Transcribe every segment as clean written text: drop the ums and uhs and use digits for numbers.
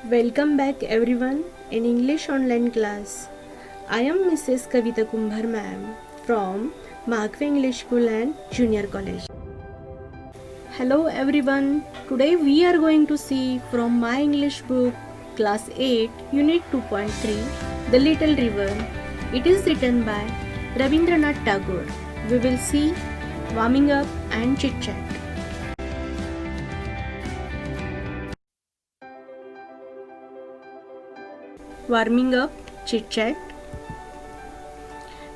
Welcome back everyone in English online class. I am Mrs. Kavita Kumbhar ma'am from Mahakve English School and Junior College. Hello everyone. Today we are going to see from my English book class 8 unit 2.3 The Little River. It is written by Rabindranath Tagore. We will see warming up and chit chat. Warming up, chit chat.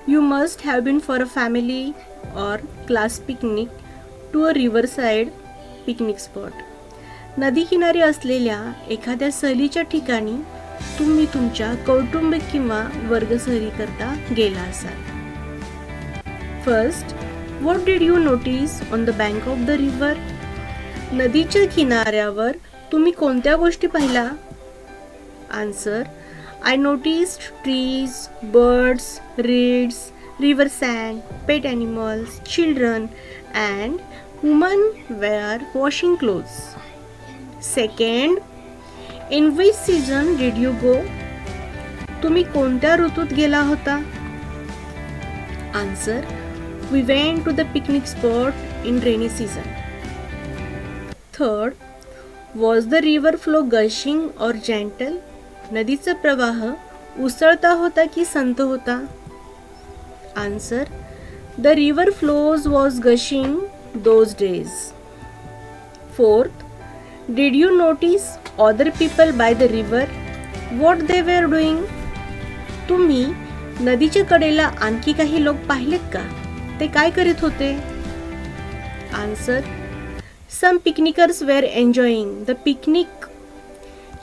You must have been for a family or class picnic to a riverside picnic spot. नदी किनारी असलेल्या एखाद्या सहलीच्या ठिकाणी तुम्ही तुमच्या कौटुंबिक किंवा वर्ग सहली करता गेला असाल. First, what did you notice on the bank of the river? नदीच्या किनाऱ्यावर तुम्ही कोणत्या गोष्टी पाहिल्या? Answer, I noticed trees, birds, reeds, river sand, pet animals, children, and women were washing clothes. Second, in which season did you go? तुम्ही कोणत्या ऋतूत गेला होता? Answer, we went to the picnic spot in rainy season. Third, was the river flow gushing or gentle? नदीचा प्रवाह उसळता होता की संत होता? Answer, the river flows was gushing those days. Fourth, did you notice other people by the river? What they were doing? तुम्ही नदीच्या कडेला आणखी काही लोक पाहिलेत का? ते काय करीत होते? Answer, some picnickers were enjoying the picnic.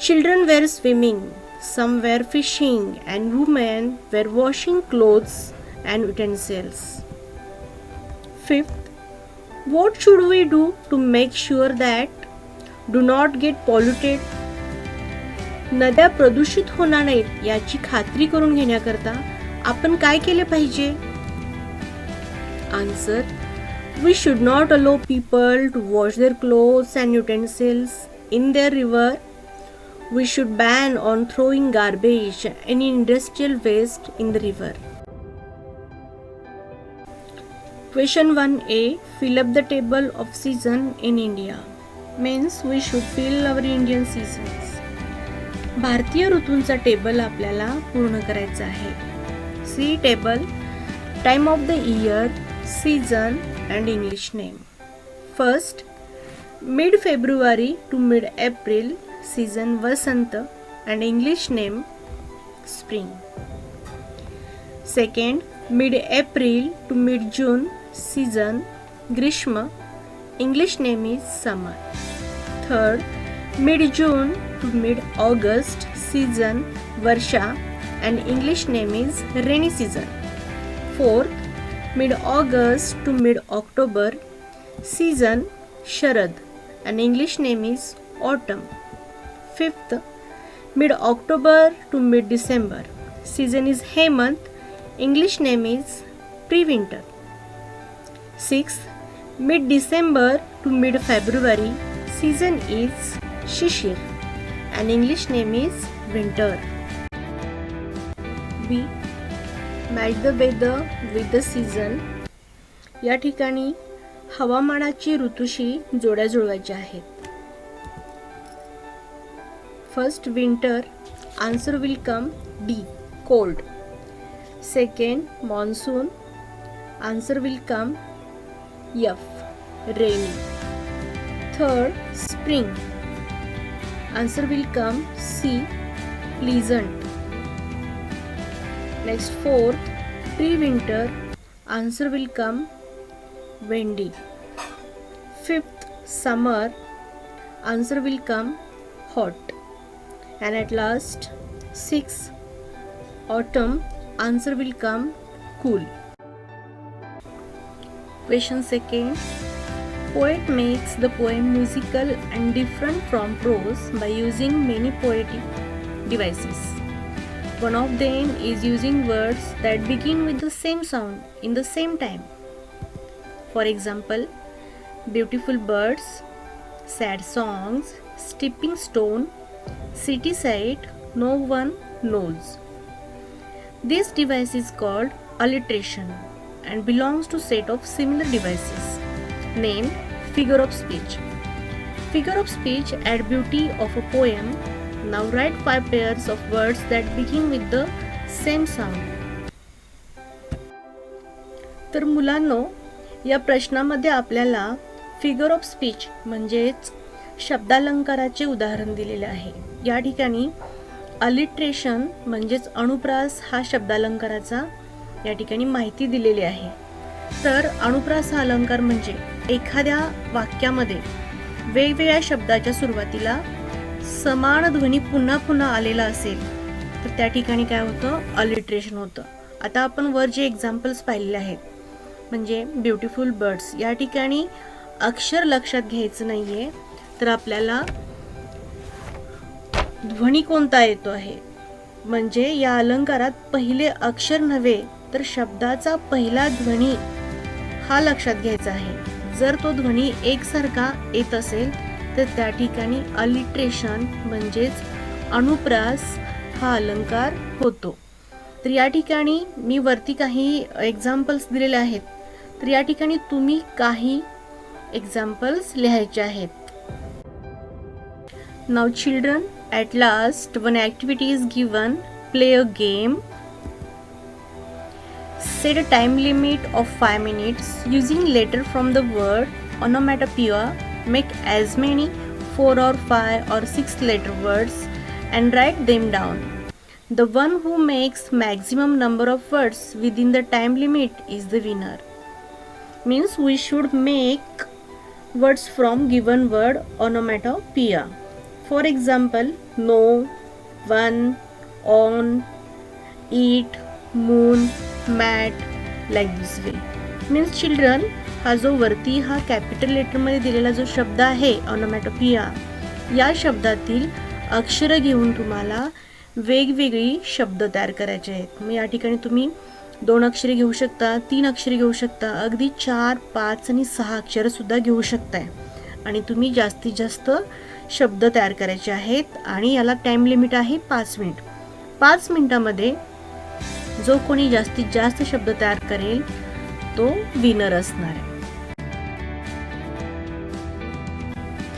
Children were swimming, some were fishing, and women were washing clothes and utensils. Fifth, what should we do to make sure that do not get polluted? नद्या प्रदूषित होणार नाहीत याची खात्री करून घेण्याकरता आपण काय केले पाहिजे? Answer, we should not allow people to wash their clothes and utensils in their river. We should ban on throwing garbage and industrial waste in the river. Question 1a. Fill up the table of season in India. Means we should fill our Indian seasons. भारतीय ऋतूंचा table आपल्याला पूर्ण करायचा आहे. See table, time of the year, season and English name. First, mid-February to mid-April, season Vasant and English name spring. Second, mid-April to mid-June, season Grishma, English name is summer. Third, mid-June to mid-August, season Varsha and English name is rainy season. Fourth, mid-August to mid-October, season Sharad and English name is autumn. Fifth, mid-October to mid-December, season is Hemant, English name is pre-winter. Sixth, mid-December to mid-February, season is Shishir and English name is winter. B. Match the weather with the season. या ठिकाणी हवामानाची ऋतूशी जोड्या जुळवायच्या आहेत. First, winter. Answer will come D. Cold. Second, monsoon. Answer will come F. Rainy. Third, spring. Answer will come C. Pleasant. Next, fourth, pre-winter. Answer will come windy. Fifth, summer. Answer will come hot. And at last, 6, autumn, answer will come cool. Question second. Poet makes the poem musical and different from prose by using many poetic devices. One of them is using words that begin with the same sound in the same time. For example, beautiful birds, sad songs, stepping stone, City side, no one knows. This device is called alliteration and belongs to set of similar devices named figure of speech. Figure of speech add beauty of a poem. Now write 5 pairs of words that begin with the same sound. तर मुलांनो, या प्रश्नामध्ये आपल्याला figure of speech म्हणजेच शब्दालंकाराचे उदाहरण दिलेले आहे. या ठिकाणी अलिट्रेशन म्हणजेच अनुप्रास हा शब्दालंकाराचा या ठिकाणी माहिती दिलेली आहे. तर अनुप्रास हा अलंकार म्हणजे एखाद्या वाक्यामध्ये वेगवेगळ्या शब्दाच्या सुरुवातीला समान ध्वनी पुन्हा पुन्हा आलेला असेल तर त्या ठिकाणी काय होतं, अलिट्रेशन होतं. आता आपण वर जे एक्झाम्पल्स पाहिलेले आहेत म्हणजे ब्युटिफुल बर्ड्स, या ठिकाणी अक्षर लक्षात घ्यायचं नाहीये, तर आपल्याला ध्वनी कोणता येतो आहे. म्हणजे या अलंकारात पहिले अक्षर नव्हे तर शब्दाचा पहिला ध्वनी हा लक्षात घ्यायचा आहे. जर तो ध्वनी एकसारखा येत असेल तर त्या ठिकाणी अलिट्रेशन म्हणजेच अनुप्रास हा अलंकार होतो. तर या ठिकाणी मी वरती काही एक्झाम्पल्स दिलेले आहेत, तर या ठिकाणी तुम्ही काही एक्झाम्पल्स लिहायचे आहेत. Now children, at last one activity is given. Play a game. Set a time limit of 5 minutes using letter from the word onomatopoeia. Make as many 4 or 5 or 6 letter words and write them down. The one who makes maximum number of words within the time limit is the winner. Means we should make words from given word onomatopoeia. For example, no, one, on, eat, moon, mat, like this way. Means children, हा जो वरती हा capital letter मध्ये दिलेला जो शब्द आहे ऑनोमॅटोपिया, या शब्दातील अक्षर घेऊन तुम्हाला वेगवेगळी शब्द तयार करायचे आहेत. मग या ठिकाणी तुम्ही 2 अक्षरे घेऊ शकता, 3 अक्षरे घेऊ शकता, अगदी 4, 5 आणि 6 अक्षर सुद्धा घेऊ शकताय. आणि तुम्ही जास्तीत जास्त शब्द तयार करायचे आहेत आणि याला टाइम लिमिट आहे 5 मिनिट. 5 मिनिटामध्ये जो कोणी जास्तीत जास्त शब्द तयार करेल तो विनर असणार आहे.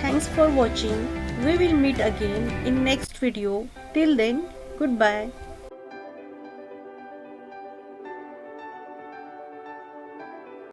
Thanks for watching. We will meet again in next video. Till then, good bye.